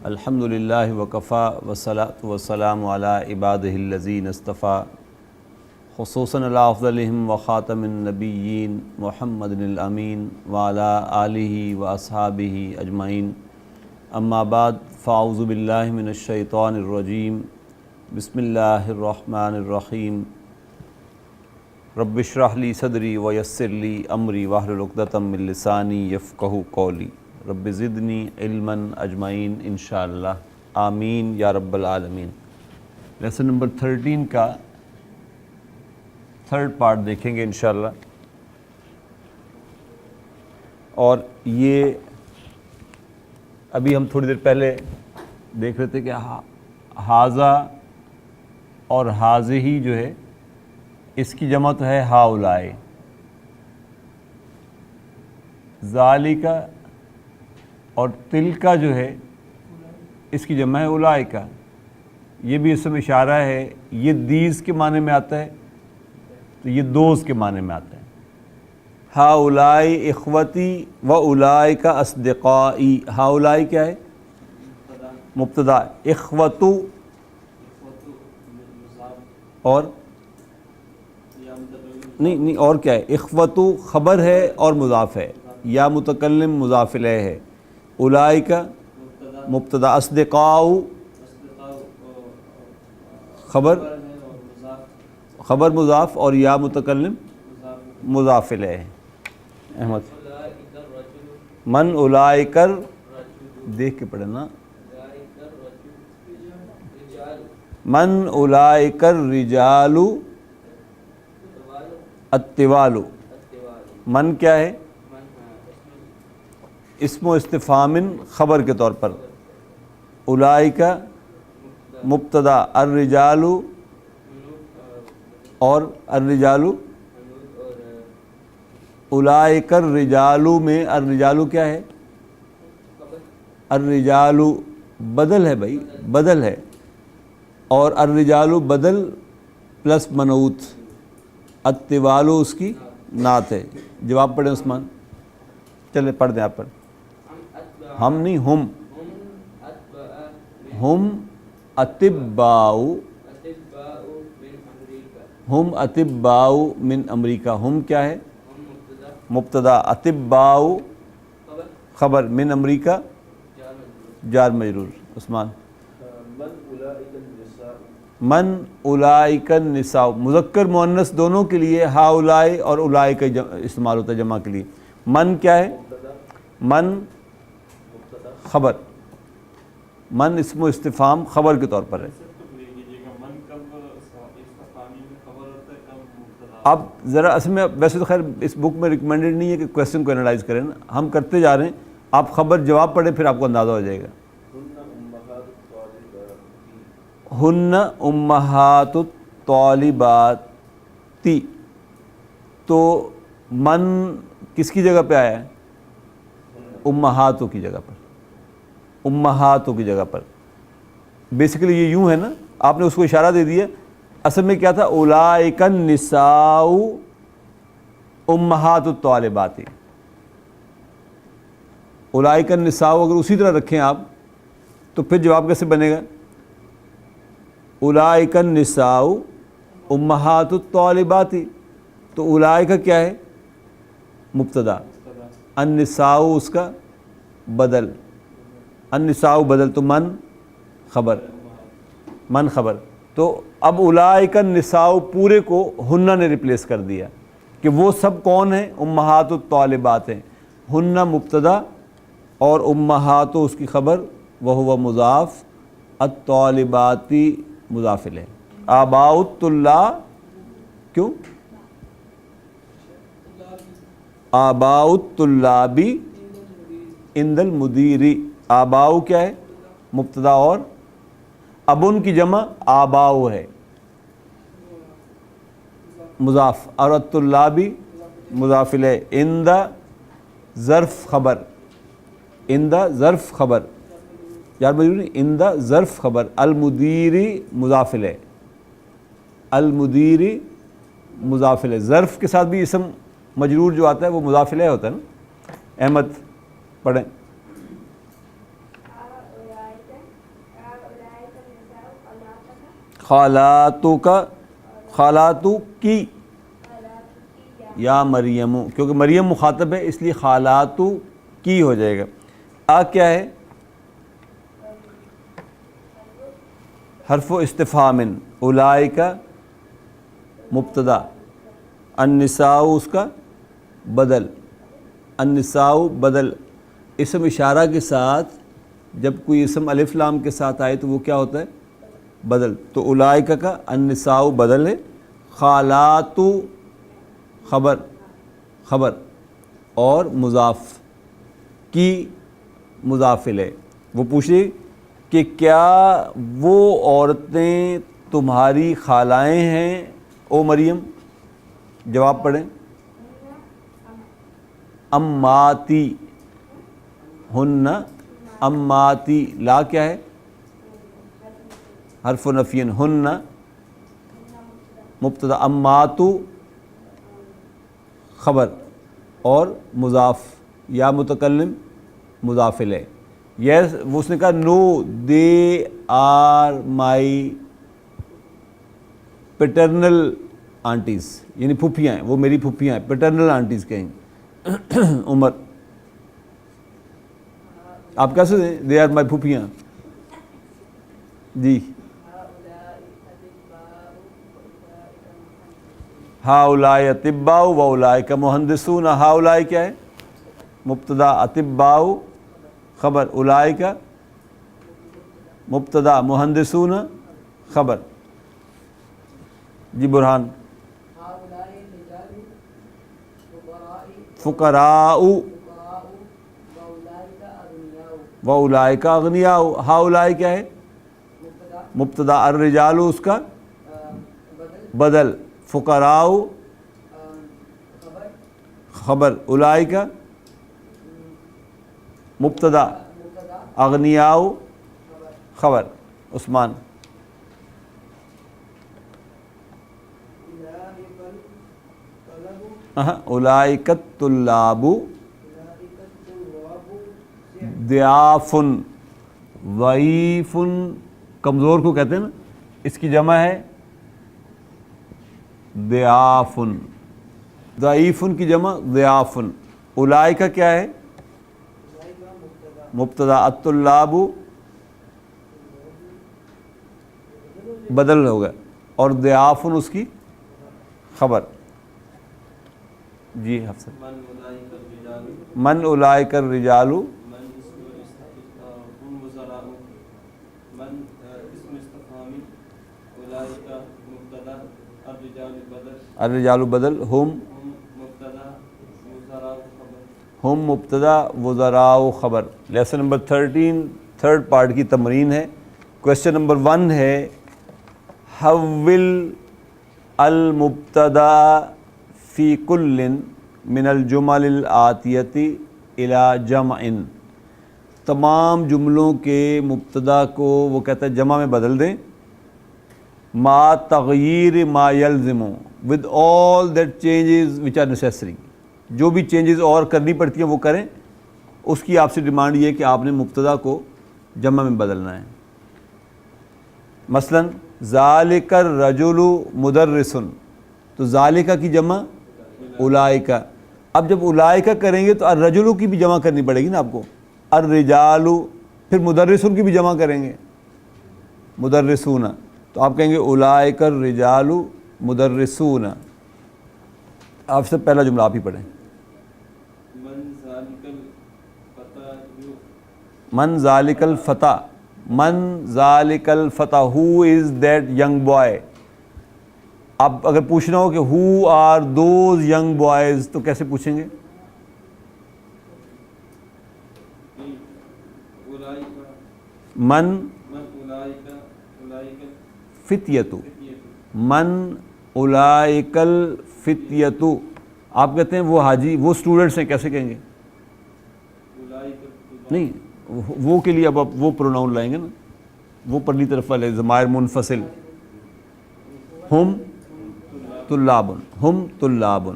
الحمدللہ وکفا والصلاۃ والسلام علی عبادہ الذین اصطفیٰ خصوصاً علی افضلہم وخاتم النبیین محمد الامین وعلی آلہ واصحابہ اجمعین اما بعد فاعوذ باللہ من الشیطان الرجیم بسم اللہ الرحمن الرحیم رب اشرح لی صدری ویسر لی امری واحلل عقدۃ من لسانی یفقہوا قولی رب زدنی علما اجمعین انشاءاللہ آمین یا رب العالمین۔ لیسن نمبر 13 کا تھرڈ پارٹ دیکھیں گے انشاءاللہ، اور یہ ابھی ہم تھوڑی دیر پہلے دیکھ رہے تھے کہ ہاذا اور ہاذہی جو ہے اس کی جمع تو ہے ہاؤلائے، ذالکا اور تلکا جو ہے اس کی جمع ہے اولائکا۔ یہ بھی اسم اشارہ ہے، یہ دیز کے معنی میں آتا ہے تو یہ دوز کے معنی میں آتا ہے۔ ہاؤلائی اخوتی و اولائکا اصدقائی، ہاؤلائی کیا ہے؟ مبتدا، اخوتو اور نہیں اور کیا ہے؟ اخوتو خبر ہے اور مضاف ہے، یا متکلم مضاف الیہ ہے، اولائکا مبتدا، اصدقاء خبر مضاف اور یا متکلم مضاف الیہ ہے۔ احمد من اولائکر، دیکھ کے پڑھے نا، من اولائکر رجال الطوال، من کیا ہے؟ اسم و استفہام خبر کے طور پر، اولائکا مبتدا، الرجال اور الرجال، اولئک الرجال میں الرجال کیا ہے؟ الرجال بدل ہے بھائی، بدل ہے، اور الرجال بدل پلس منعوت، الطوال اس کی نعت ہے۔ جواب پڑھیں عثمان، چلے پڑھ دیں آپ پر۔ ہم نہیں، ہم اطباء، ہم اطباء من امریکہ، ہم کیا ہے؟ مبتدا، اطباء خبر، من امریکہ جار مجرور۔ عثمان من اولئک النساء، مذکر مؤنث دونوں کے لیے ہاؤلائی اور اولئک استعمال ہوتا ہے جمع کے لیے۔ من کیا ہے؟ من خبر، من اسم و استفہام خبر کے طور پر ہے۔ اب ذرا اصل میں ویسے تو خیر اس بک میں ریکمینڈڈ نہیں ہے کہ کویسچن کو انالائز کریں نا، ہم کرتے جا رہے ہیں، آپ خبر جواب پڑھیں پھر آپ کو اندازہ ہو جائے گا۔ ہن امہات الطالبات، تو من کس کی جگہ پہ آیا ہے؟ امہاتوں کی جگہ پر، امہاتوں کی جگہ پر۔ بیسیکلی یہ یوں ہے نا، آپ نے اس کو اشارہ دے دیا، اصل میں کیا تھا؟ اولئک النساء امہات الطالبات، اولئک النساء اگر اسی طرح رکھیں آپ تو پھر جواب کیسے بنے گا؟ اولئک النساء امہات الطالبات، تو اولئک کیا ہے؟ مبتدا، النساء اس کا بدل، النساء بدل، تو من خبر، من خبر، تو اب اولئک النساء پورے کو ہن نے ریپلیس کر دیا کہ وہ سب کون ہیں؟ امہات الطالبات ہیں۔ ہن مبتدا اور امہات اس کی خبر، وہو مضاف، الطالباتی مضاف الیہ۔ آباء الطلاب، کیوں؟ آباء الطلاب عند المدیر، آباء کیا ہے؟ مبتدا، اور اب ان کی جمع آباء ہے، مضاف، اور الطلاب مضاف الیہ، عند ظرف خبر، عند ظرف خبر، یار مجھے عند ظرف خبر، المدیر مضاف الیہ، المدیر مضاف الیہ، ظرف کے ساتھ بھی اسم مجرور جو آتا ہے وہ مضاف الیہ ہوتا ہے نا۔ احمد پڑھیں۔ خالاتو کا، خالاتو کی یا مریم، کیونکہ مریم مخاطب ہے اس لیے خالاتو کی ہو جائے گا۔ آ کیا ہے؟ حرف استفہام، اولئک مبتدا، النساء اس کا بدل، النساء بدل، اسم اشارہ کے ساتھ جب کوئی اسم الف لام کے ساتھ آئے تو وہ کیا ہوتا ہے؟ بدل۔ تو اولئک کا النساء بدل ہے، خالاتو خبر اور مضاف کی مضاف الیہ۔ وہ پوچھے کہ کیا وہ عورتیں تمہاری خالائیں ہیں او مریم؟ جواب پڑھیں، اماتی ہن، اماتی، لا کیا ہے؟ حرف نفی، ہن مبتدا، اماتو خبر اور مضاف یا متکلم مضاف الیہ۔ یس، وہ اس نے کہا no they are my paternal aunties, یعنی پھپھیاں ہیں، وہ میری پھپھیاں ہیں، پیٹرنل آنٹیز کہیں عمر، آپ کیسے دیں؟ دے آر مائی پھپھیاں، جی۔ ہاؤلائی اطباء و اولئک مہندسون، ہاؤلائی کیا ہے؟ مبتدا، اطباء خبر، اولئک مبتدا، مہندسون خبر۔ جی برہان، فقراء و اولئک اغنیاء، ہاؤلائی کیا ہے؟ مبتدا، الرجال اس کا بدل، فقراء خبر، اولئک مبتدا، اغنیاء خبر۔ عثمان، اولئک الطلاب ضیاف، ضعیف کمزور کو کہتے ہیں نا، اس کی جمع ہے ضیاف، ضعیف کی جمع ضیاف۔ اولئک کیا ہے؟ مبتدا، الطلاب بدل ہوگا اور ضیاف اس کی خبر۔ جی حفصہ، من اولئک الرجال، الرجال بدل، ہم مبتدا، وزراء خبر۔ لیسن نمبر 13 تھرڈ پارٹ کی تمرین ہے۔ کویسچن نمبر 1 ہے حول المبتدا فی کل من الجمل الآتیۃ الی جمع، تمام جملوں کے مبتدا کو وہ کہتا ہے جمع میں بدل دیں، ما تغییر ما یلزم، with all that changes which are necessary، جو بھی چینجز اور کرنی پڑتی ہیں وہ کریں۔ اس کی آپ سے ڈیمانڈ یہ ہے کہ آپ نے مبتدا کو جمع میں بدلنا ہے۔ مثلا ذالک الرجل مدرس، تو ذالک کی جمع اولئک، اب جب اولئک کریں گے تو الرجل کی بھی جمع کرنی پڑے گی نا آپ کو، الرجال، پھر مدرسون کی بھی جمع کریں گے مدرسون، تو آپ کہیں گے اولئک الرجال مدرسون۔ آپ سے پہلا جملہ آپ ہی پڑھیں، من ذالک الفتى، من ذالک الفتى، who is that young boy۔ اب اگر پوچھنا ہو کہ who are those young boys تو کیسے پوچھیں گے؟ من فتیۃ، من اولئک الفتیۃ، آپ کہتے ہیں وہ حاجی، وہ اسٹوڈنٹس ہیں، کیسے کہیں گے؟ نہیں، وہ کے لیے اب آپ وہ پروناؤن لائیں گے نا، وہ پرلی طرف والے ضمائر منفصل، ہم طلاب، ہم طلاب۔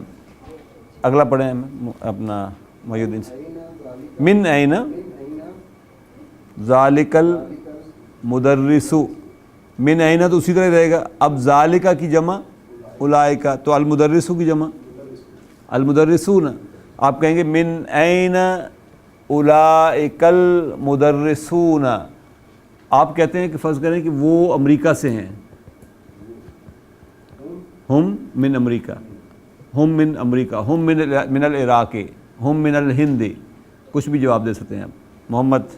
اگلا پڑھیں اپنا محی الدین سے، من این ذالک المدرس، من اینا تو اسی طرح رہے گا. اب ذالکا کی جمع اولائکا, تو المدرسو کی جمع المدرسون. آپ کہیں گے من این اولئک المدرسون. آپ کہتے ہیں کہ فرض کریں کہ وہ امریکہ سے ہیں, ہم من امریکہ, ہم من امریکہ, ہم من العراق, ہم من الہند, کچھ بھی جواب دے سکتے ہیں آپ. محمد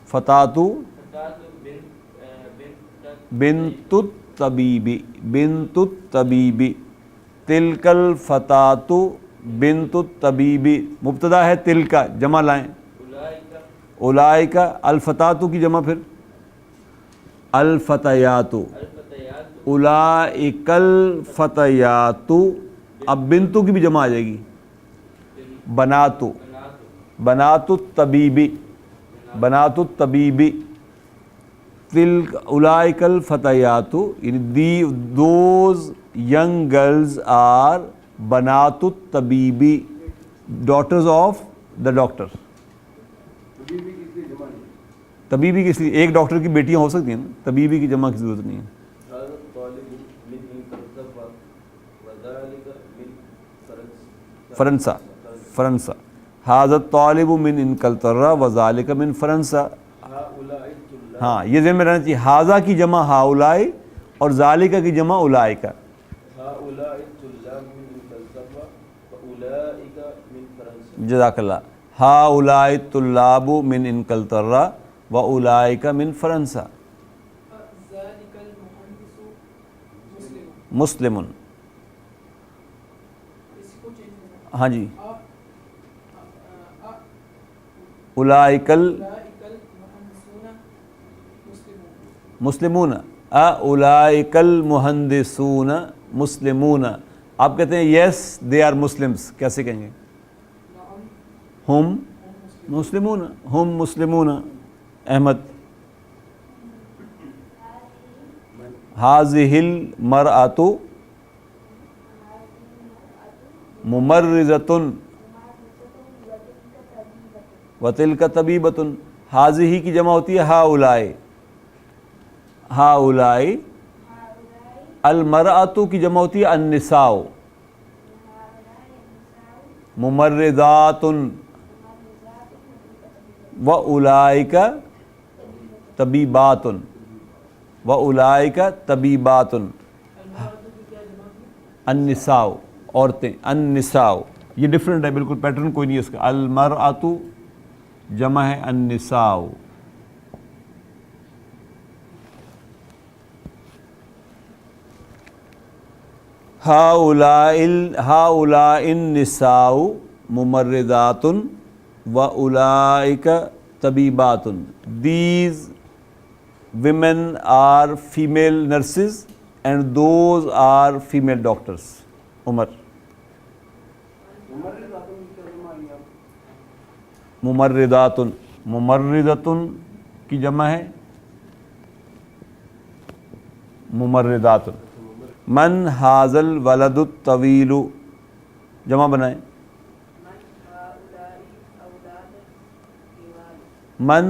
فتاتو بنت الطبیبی, بنت الطبیبی, تلک الفتاتو بنت الطبیبی. مبتدا ہے تلکا, جمع لائیں اولائکا. الفتاتو کی جمع پھر الفتیاتو, اولائک الفتیاتو. اب بنتو کی بھی جمع آ جائے گی بناتو, بنات الطبیبی, بنات الطبیبی. تلک اولئک الفتیات, یعنی دوز young girls are بنات الطبیبی, daughters of the doctor. طبیبی کس لیے, ایک ڈاکٹر کی بیٹیاں ہو سکتی ہیں نا, طبیبی کی جمع کی ضرورت نہیں ہے. فرنسا, فرنسا. ھذا الطالب من انکلترا وذالک من فرنسا. ہاں یہ ذہن میں رہنا چاہیے, ھذا کی جمع ہاؤلائی اور ذالک کی جمع اولائکا. جزاک اللہ. ہاؤلائی الطلاب من انکلترا و اولائک من فرنسا. مسلم. ہاں جی, اولئک مسلمون, اولئک المہندسون مسلمون. آپ کہتے ہیں یس دے آر مسلمس, کیسے کہیں گے؟ ہم مسلمون, ہم مسلمون. احمد ھذہ المرأۃ ممرضۃ وتلک طبیبۃ. ھذہ کی جمع ہوتی ہے ہؤلاء, ہؤلاء. المرأۃ کی جمع ہوتی ہے النساء, ممرضات واولئک طبیبات, واولئک طبیبات. النساء عورتیں, النساء. یہ ڈفرینٹ ہے بالکل, پیٹرن کوئی نہیں ہے اس کا. المرأۃ جمع ہے النساء. ہؤلاء النساء ممرضات واولئک طبیبات. These women are female nurses and those are female doctors. عمر ممرضات, ممرضۃ کی جمع ہے ممرضات. من ھذا الولد الطویل, جمع بنائیں. من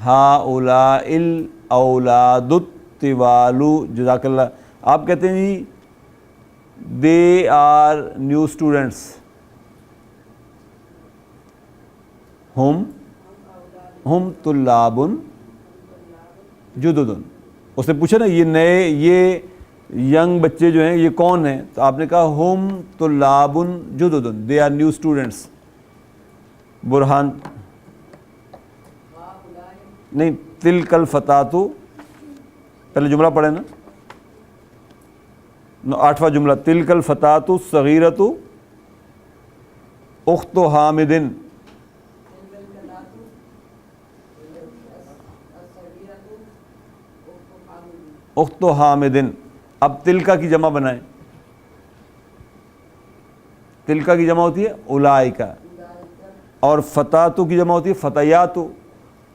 ھؤلاء الاولاد الطوال. جزاک اللہ. آپ کہتے ہیں جی دے آر نیو اسٹوڈنٹس, ہم طلاب جدد. اس نے پوچھا نا یہ نئے, یہ ینگ بچے جو ہیں یہ کون ہیں, تو آپ نے کہا ہم طلاب جدد, دے آر نیو اسٹوڈنٹس. برہان نہیں, تلک الفتاۃ. پہلے جملہ پڑھیں نا, 8واں جملہ. تلک الفتاۃ الصغیرۃ اخت حامد. اخت حامد. اب تلکا کی جمع بنائیں. تلکا کی جمع ہوتی ہے اولائکا, اور فتاتو کی جمع ہوتی ہے فتیات.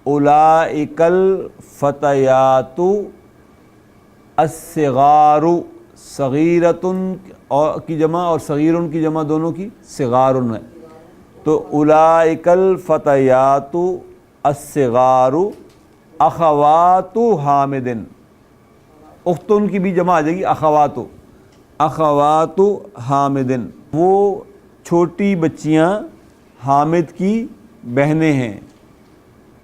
اولائک الفتیات الصغار. صغیرۃ کی جمع اور صغیرن کی جمع دونوں کی صغارن ہے. تو اولئک الفتیات الصغار اخوات حامد، اختن کی بھی جمع آ جائے گی اخوات، اخوات حامد، وہ چھوٹی بچیاں حامد کی بہنیں ہیں.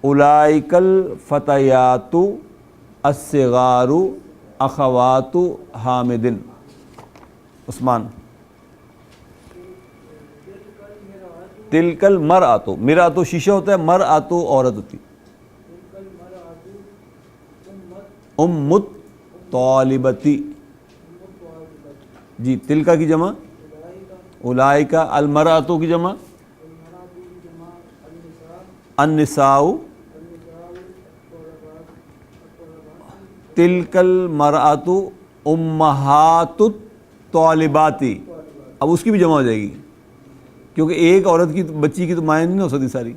اولئک الفتیات الصغار اخوات حامد. عثمان. تلک المرأۃ، مرأۃ شیشہ ہوتا ہے، مرأۃ عورت ہوتی. امت طالبتی، جی تلکا کی جمع اولئک، المرأۃ کی جمع النساء، تلک المرأۃ امہات الطالبات. اب اس کی بھی جمع ہو جائے گی کیونکہ ایک عورت کی بچی کی تو مائیں نہیں ہو سکتی ساری.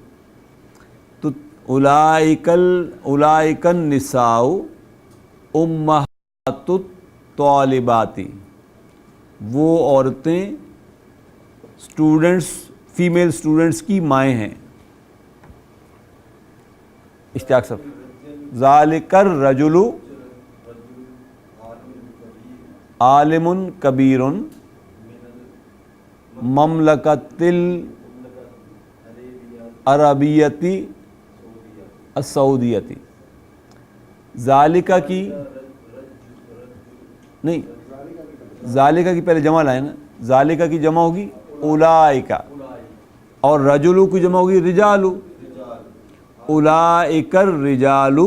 تو اولئک النساء امہات الطالبات، وہ عورتیں اسٹوڈنٹس، فیمیل اسٹوڈنٹس کی مائیں ہیں. اشتیاق صاحب. ذالک الرجل عالم کبیر مملکۃ العربیۃ السعودیۃ. ذالکہ کی نہیں، ذالکہ کی پہلے جمع لائے نا، ذالکہ کی جمع ہوگی اولئکہ، اور رجلو کی جمع ہوگی رجالو. اولئک الرجال،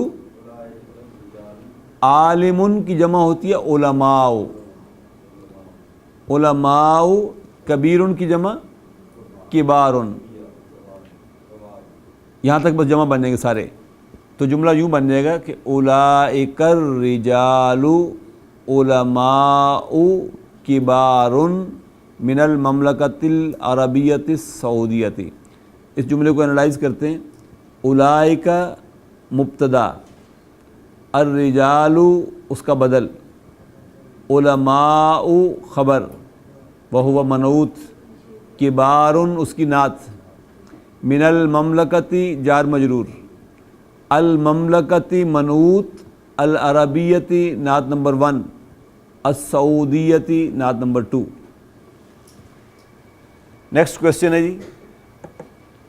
عالم کی جمع ہوتی ہے علماء، علماء، کبیر کی جمع کبار. یہاں تک بس جمع بن جائیں گے سارے. تو جملہ یوں بن جائے گا کہ اولئک الرجال علماء کبار من المملکۃ العربیۃ السعودیۃ. اس جملے کو انالائز کرتے ہیں. اولئک مبتدا، الرجال اس کا بدل، علماء خبر وہو منعوت، کبار اس کی نعت، من المملکتی جار مجرور، المملکتی منعوت، العربیتی نعت نمبر 1، السعودیتی نعت نمبر 2. نیکسٹ کوشچن ہے جی.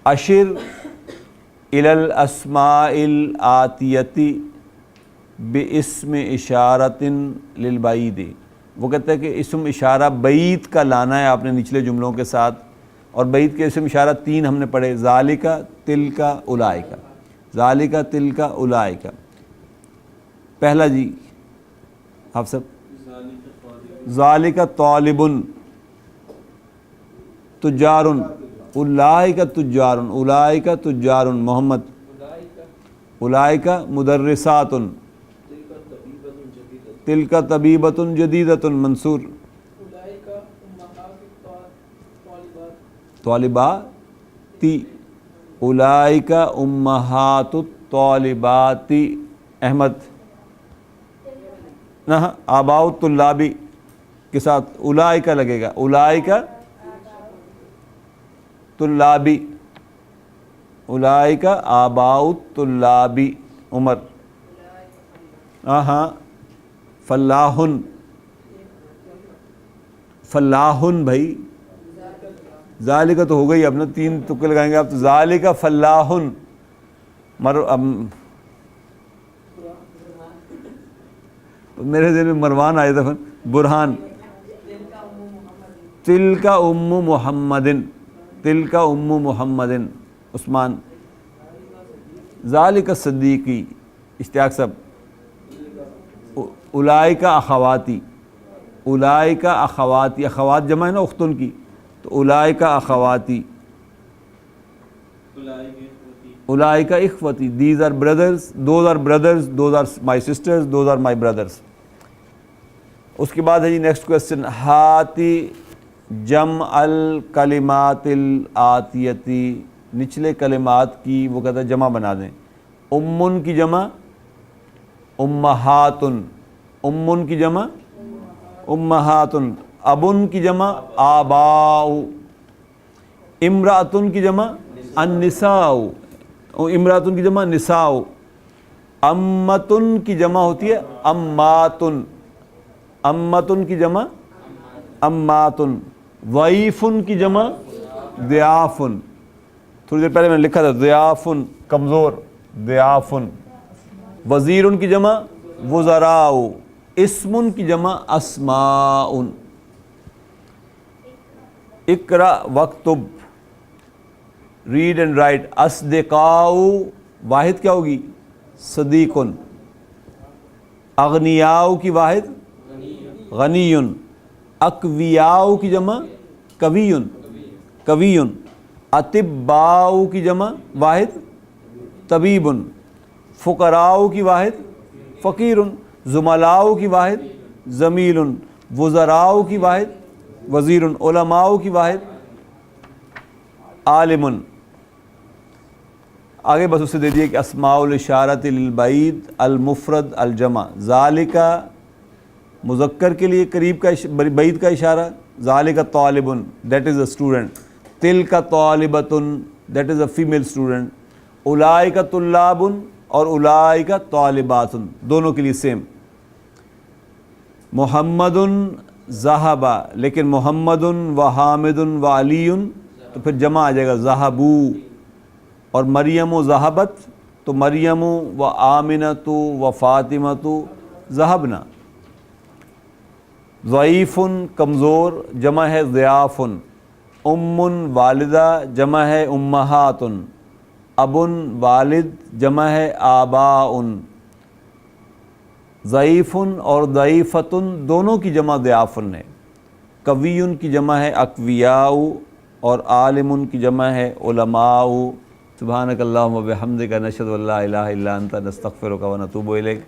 اشر الی الاسماء الآتیۃ باسم اشارۃ للبعید. وہ کہتا ہے کہ اسم اشارہ بعید کا لانا ہے آپ نے نچلے جملوں کے ساتھ، اور بعید کے اسم اشارہ 3 ہم نے پڑھے، ذالکہ، تلکہ، اولئکہ. ذالکہ، تلکہ، اولئکہ. پہلا جی آپ سب. ذالکہ طالب تجار، اولئکہ تجار، اولئکہ تجار محمد. اولئکہ مدرسات، تلکہ طبیبۃ جدیدۃ منصور. طالبات، اولئکہ امہات الطالبات احمد. نہ آباء الطلاب کے ساتھ اولئکہ لگے گا، اولئکہ طلابی، اولئکہ آباء الطلاب عمر. ہاں فلاحن، فلاحن بھائی، ذالکہ تو ہو گئی اب نا، 3 تکے لگائیں گے آپ تو. ذالکہ فلاحن میرے ذہن میں مروان آیا تھا، برہان. تلکہ ام محمد، تلکہ ام محمد عثمان. ذالکہ صدیقی اشتیاق صاحب. اولئکہ اخواتی، اولئکہ اخواتی، اخوات جمع ہے نا اختن کی، تو اولئکہ اخواتی. اولئکہ اخوتی، these are brothers، those are brothers، those are my sisters، those are my brothers. اس کے بعد ہے جی نیکسٹ کویسچن. ہاتی جمع الکلمات الآتیتی، نچلے کلمات کی وہ کہتا ہے جمع بنا دیں. امن کی جمع امہاتن، امن کی جمع امہاتن. ابن کی جمع آباء. امرأتن کی جمع النساء، امرأتن کی جمع نساء. امتن کی جمع ہوتی ہے اماتن، امتن کی جمع اماتن، ضعیفن کی جمع ضیافن، تھوڑی دیر پہلے میں نے لکھا تھا ضیافن کمزور، ضیافن، وزیرن کی جمع وزراء، اسمن کی جمع اسماء، اقرا وکتب ریڈ اینڈ رائٹ، اصدقاء واحد کیا ہوگی صدیقن، اغنیاء کی واحد غنیٌ، اقویاء کی جمع قویٌ قویٌ، اطباء کی جمع واحد طبیب، فقراء کی واحد فقیر، زملاء کی واحد زمیل، وزراء کی واحد وزیر، علماء کی واحد عالم۔ آگے بس اسے دے دیے کہ اسماء الاشارۃ للبعید المفرد الجمع، ذالک مذکر کے لیے قریب کا بعید کا اشارہ، ذالک طالب دیٹ از اے اسٹوڈنٹ، تلک طالبۃ that is a female student, اولئک طلاب اور اولئک طالبات دونوں کے لیے سیم۔ محمد ذہب، لیکن محمد و حامد و علی تو پھر جمع آ جائے گا ذہبوا، اور مریم و ذہبت تو مریم و آمنۃ و فاطمۃ ذہبنا۔ ضعیف کمزور جمع ہے ضیاف، ام والدہ جمع ہے امہات، اب والد جمع ہے آباء، ضعیف اور ضعیفۃ دونوں کی جمع ضیافن ہے، قوی کی جمع ہے اقویاء اور عالم کی جمع ہے علماء۔ سبحانک اللہم و بحمدک نشہد ان لا الہ الا انت نستغفرک و نتوب الیک۔